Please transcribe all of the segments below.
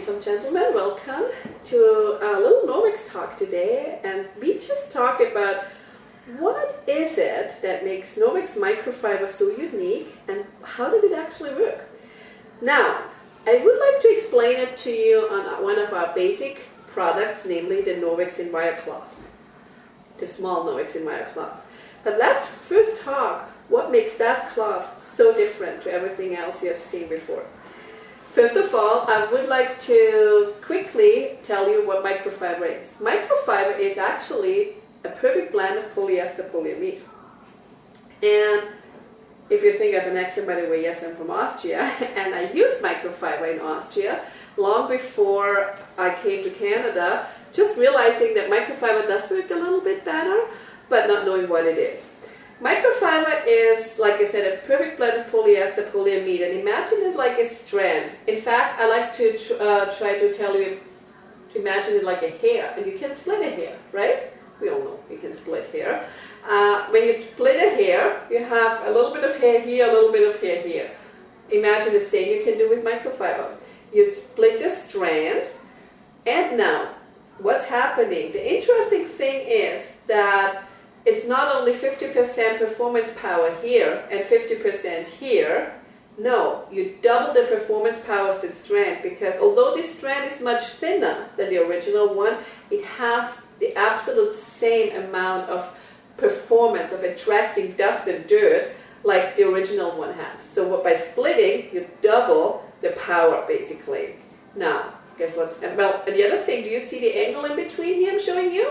ladies and gentlemen, welcome to a little Norwex talk today, and we just talked about what is it that makes Norwex microfiber so unique and how does it actually work. Now, I would like to explain it to you on one of our basic products, namely the Norwex in wire cloth, the small Norwex in wire cloth. But let's first talk what makes that cloth so different to everything else you have seen before. First of all, I would like to quickly tell you what microfiber is. Microfiber is actually a perfect blend of polyester polyamide. And if you think I have an accent, by the way, yes, I'm from Austria, and I used microfiber in Austria long before I came to Canada, just realizing that microfiber does work a little bit better, but not knowing what it is. Microfiber is, like I said, a perfect blend of polyester, polyamide, and imagine it like a strand. In fact, I like to try to tell you to imagine it like a hair, and you can split a hair, right? We all know you can split hair. When you split a hair, you have a little bit of hair here, a little bit of hair here. Imagine the same you can do with microfiber. You split the strand, and now, what's happening? The interesting thing is that it's not only 50% performance power here and 50% here. No, you double the performance power of the strand, because although this strand is much thinner than the original one, it has the absolute same amount of performance of attracting dust and dirt like the original one has. So by splitting, you double the power basically. Now, guess what's, well, and the other thing, do you see the angle in between here I'm showing you?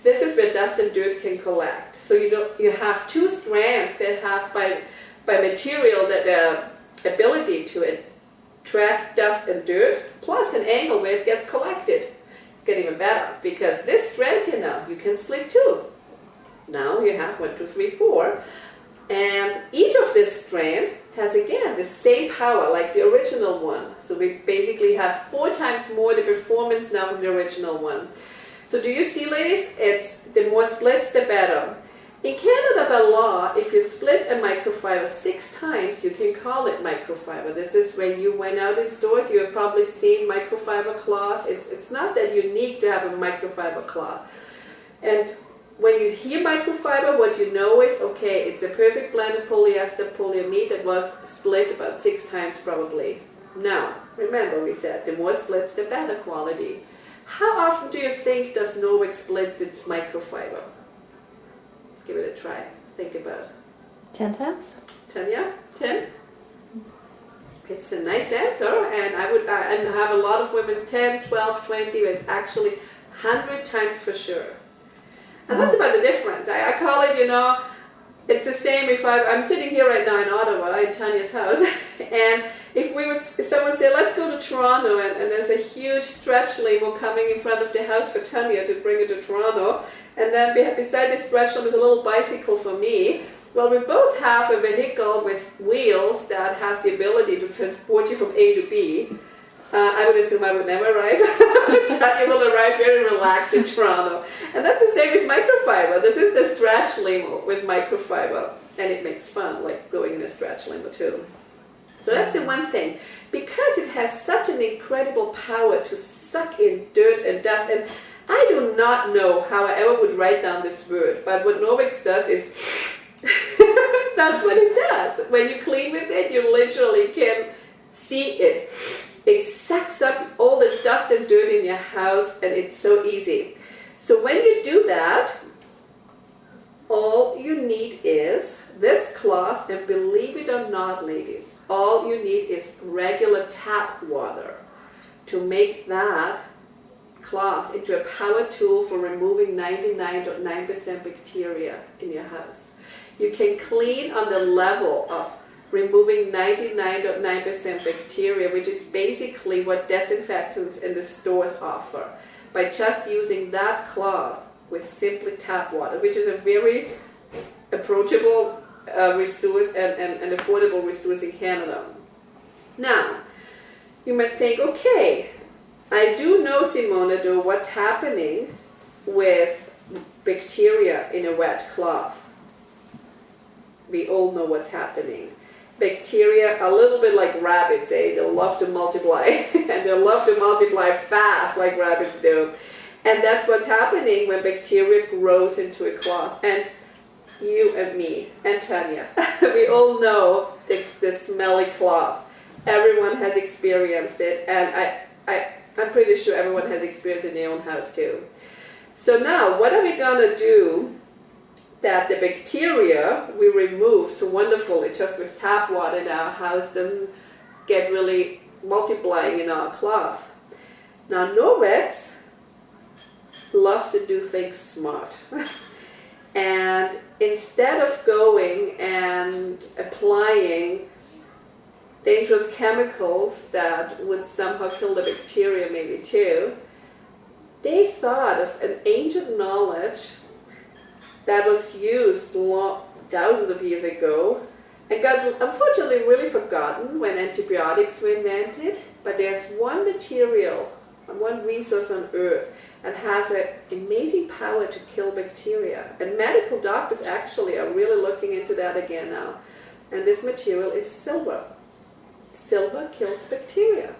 This is where dust and dirt can collect. So you have two strands that have by material that ability to attract dust and dirt, plus an angle where it gets collected. It's getting even better, because this strand here now, you can split two. Now you have 1, 2, 3, 4. And each of this strand has again the same power like the original one. So we basically have 4 times more the performance now from the original one. So do you see, ladies, it's the more splits, the better. In Canada, by law, if you split a microfiber 6 times, you can call it microfiber. This is when you went out in stores, you have probably seen microfiber cloth. It's not that unique to have a microfiber cloth. And when you hear microfiber, what you know is, okay, it's a perfect blend of polyester, polyamide that was split about 6 times probably. Now, remember we said, the more splits, the better quality. How often do you think does Norwex split its microfiber? Give it a try. Think about it. 10 times? 10, yeah? 10? It's a nice answer, and I would and have a lot of women 10, 12, 20, but it's actually 100 times for sure. And that's about the difference. I call it, you know, it's the same if I'm sitting here right now in Ottawa, in Tanya's house, and if someone say, let's go to Toronto, and there's a huge stretch limo coming in front of the house for Tanya to bring it to Toronto, and then beside the stretch limo is a little bicycle for me. Well, we both have a vehicle with wheels that has the ability to transport you from A to B. I would assume I would never arrive. Tanya will arrive very relaxed in Toronto. And that's the same with microfiber. This is the stretch limo with microfiber. And it makes fun, like going in a stretch limo too. So that's the one thing. Because it has such an incredible power to suck in dirt and dust. And I do not know how I ever would write down this word. But what Norwex does is, that's what it does. When you clean with it, you literally can see it. It sucks up all the dust and dirt in your house, and it's so easy. So when you do that, all you need is this cloth, and believe it or not, ladies, all you need is regular tap water to make that cloth into a power tool for removing 99.9% bacteria in your house. You can clean on the level of removing 99.9% bacteria, which is basically what disinfectants in the stores offer, by just using that cloth with simply tap water, which is a very approachable resource and affordable resource in Canada. Now, you might think, okay, I do know, Simone, though, what's happening with bacteria in a wet cloth. We all know what's happening. bacteria are a little bit like rabbits, eh? They love to multiply, and they love to multiply fast like rabbits do. And that's what's happening when bacteria grows into a cloth. And you and me and Tanya, we all know the smelly cloth. Everyone has experienced it, and I'm pretty sure everyone has experienced it in their own house too. So now, what are we going to do that the bacteria we remove so wonderfully just with tap water in our house doesn't get really multiplying in our cloth? Now, Norwex loves to do things smart. And instead of going and applying dangerous chemicals that would somehow kill the bacteria maybe too, they thought of an ancient knowledge that was used thousands of years ago and got unfortunately really forgotten when antibiotics were invented. But there's one material and one resource on earth and has an amazing power to kill bacteria. And medical doctors actually are really looking into that again now. And this material is silver. Silver kills bacteria.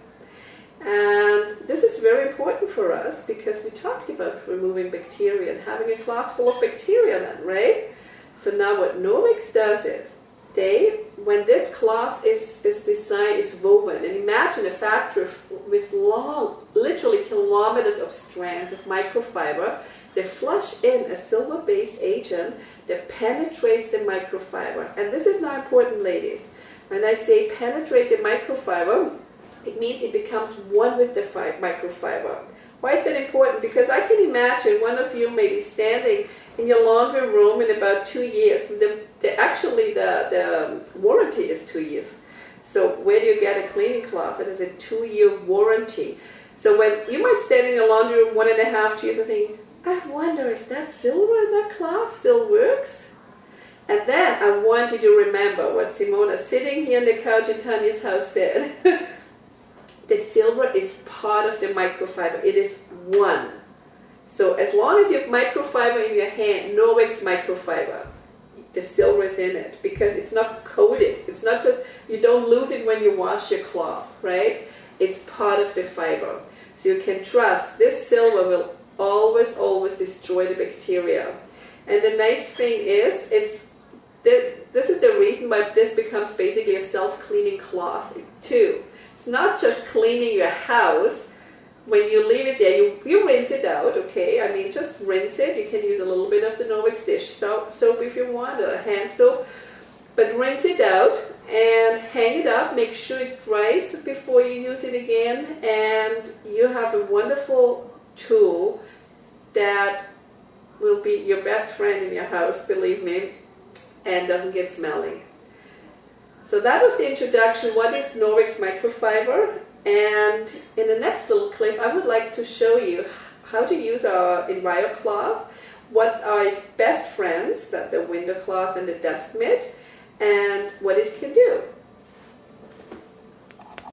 And this is very important for us because we talked about removing bacteria and having a cloth full of bacteria then, right? So now what Norwex does is, when this cloth is designed, is woven, and imagine a factory with long, literally kilometers of strands of microfiber, they flush in a silver-based agent that penetrates the microfiber. And this is now important, ladies. When I say penetrate the microfiber, it means it becomes one with the microfiber. Why is that important? Because I can imagine one of you may be standing in your laundry room in about 2 years. Actually, the warranty is 2 years. So where do you get a cleaning cloth? It is a 2-year warranty. So when you might stand in your laundry room 1.5, 2 years and think, I wonder if that silver in that cloth still works. And then I want you to remember what Simone, sitting here on the couch in Tanya's house, said. The silver is part of the microfiber. It is one. So as long as you have microfiber in your hand, Norwex microfiber, the silver is in it because it's not coated. It's not just, you don't lose it when you wash your cloth, right? It's part of the fiber. So you can trust this silver will always, always destroy the bacteria. And the nice thing is, this is the reason why this becomes basically a self-cleaning cloth too. It's not just cleaning your house. When you leave it there, you rinse it out, okay? I mean, just rinse it. You can use a little bit of the Norwex dish soap if you want, or hand soap. But rinse it out and hang it up. Make sure it dries before you use it again. And you have a wonderful tool that will be your best friend in your house, believe me, and doesn't get smelly. So that was the introduction. What is Norwex microfiber? And in the next little clip, I would like to show you how to use our Enviro cloth, what are its best friends, that the window cloth and the dust mitt, and what it can do.